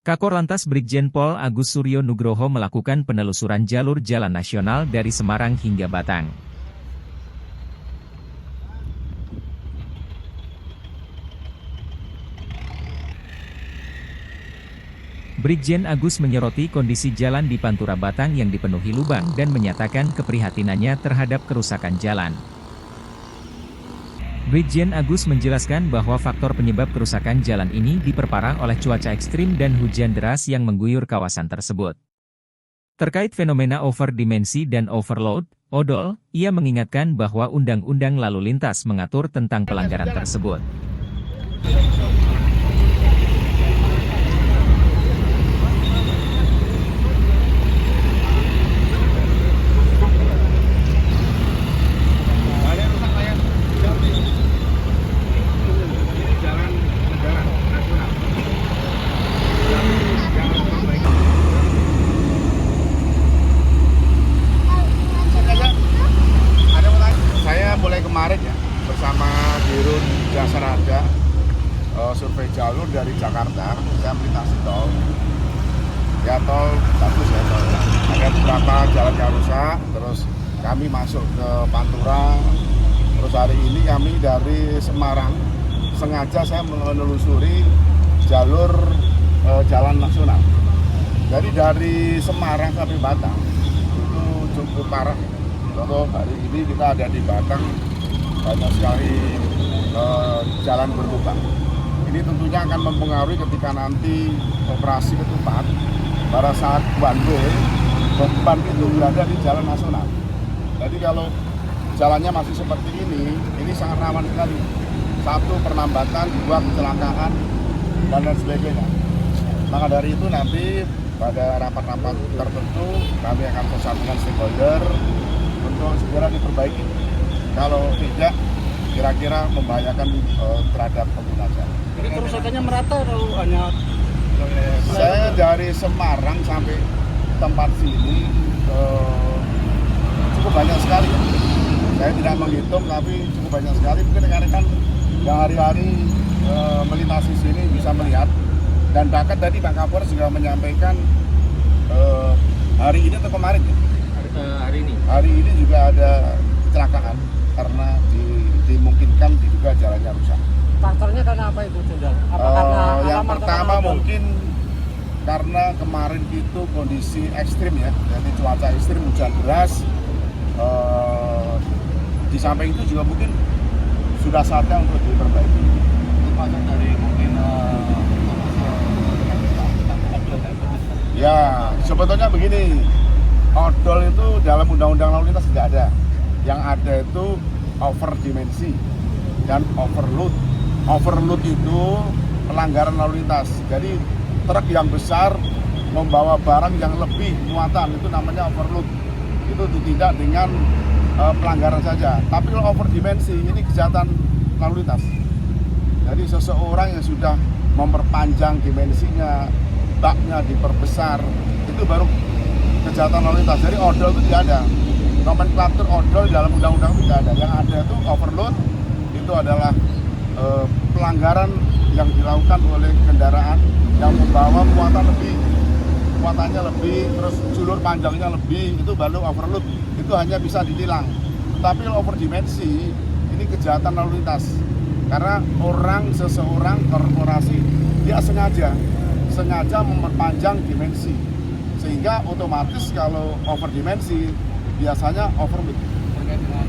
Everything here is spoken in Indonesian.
Kakor Lantas Brigjen Pol Agus Suryo Nugroho melakukan penelusuran jalur jalan nasional dari Semarang hingga Batang. Brigjen Agus menyoroti kondisi jalan di Pantura Batang yang dipenuhi lubang dan menyatakan keprihatinannya terhadap kerusakan jalan. Brigjen Agus menjelaskan bahwa faktor penyebab kerusakan jalan ini diperparah oleh cuaca ekstrim dan hujan deras yang mengguyur kawasan tersebut. Terkait fenomena overdimensi dan overload, (ODOL), ia mengingatkan bahwa Undang-Undang Lalu Lintas mengatur tentang pelanggaran tersebut. Kemarin ya, bersama Dirut Jasa Raja survei jalur dari Jakarta, saya melintasi tol. Ya tol bagus ya tol. Ada beberapa jalan yang rusak, terus kami masuk ke Pantura. Terus hari ini kami dari Semarang, sengaja saya menelusuri jalur jalan nasional. Jadi dari Semarang sampai Batang itu cukup parah. Contoh hari ini kita ada di Batang, banyak sekali jalan berlubang. Ini tentunya akan mempengaruhi ketika nanti operasi ketupat pada saat one way, beban itu berada di jalan nasional. Jadi kalau jalannya masih seperti ini sangat rawan sekali. Satu, penambatan, dua, kecelakaan, dan lain sebagainya. Maka dari itu nanti pada rapat-rapat tertentu kami akan bersama dengan stakeholder untuk segera diperbaiki. Kalau tidak, kira-kira membahayakan terhadap pengguna jalan. Ini kerusakannya merata atau hanya? Saya dari Semarang sampai tempat sini cukup banyak sekali. Saya tidak menghitung, tapi cukup banyak sekali. Mungkin rekan-rekan yang hari-hari melintasi sini bisa melihat. Dan bahkan tadi Pak Kapolres juga menyampaikan hari ini atau kemarin ya? Hari ini juga ada kecelakaan karena dimungkinkan diduga jalannya rusak. Faktornya karena apa itu, Jenderal? Apa karena yang pertama karena mungkin karena kemarin itu kondisi ekstrim ya, jadi cuaca ekstrim, hujan deras. Di samping itu juga mungkin sudah saatnya untuk diperbaiki. Termasuk dari mungkin Ya, sebetulnya begini, odol itu dalam undang-undang lalu lintas tidak ada. Yang ada itu overdimensi dan overload. Overload itu pelanggaran lalu lintas. Jadi truk yang besar membawa barang yang lebih muatan, itu namanya overload. Itu ditindak dengan pelanggaran saja. Tapi kalau overdimensi ini kejahatan lalu lintas. Jadi seseorang yang sudah memperpanjang dimensinya, baknya diperbesar, itu baru kejahatan lalu lintas. Jadi odol itu tidak ada. Nomenklatur odol dalam undang-undang tidak ada. Yang ada itu overload, itu adalah pelanggaran yang dilakukan oleh kendaraan yang membawa muatannya lebih, terus jalur panjangnya lebih, itu baru overload. Itu hanya bisa ditilang. Tapi kalau overdimensi, ini kejahatan lalu lintas. Karena seseorang, korporasi, dia sengaja memperpanjang dimensi. Sehingga otomatis kalau overdimensi, biasanya overload. terkait dengan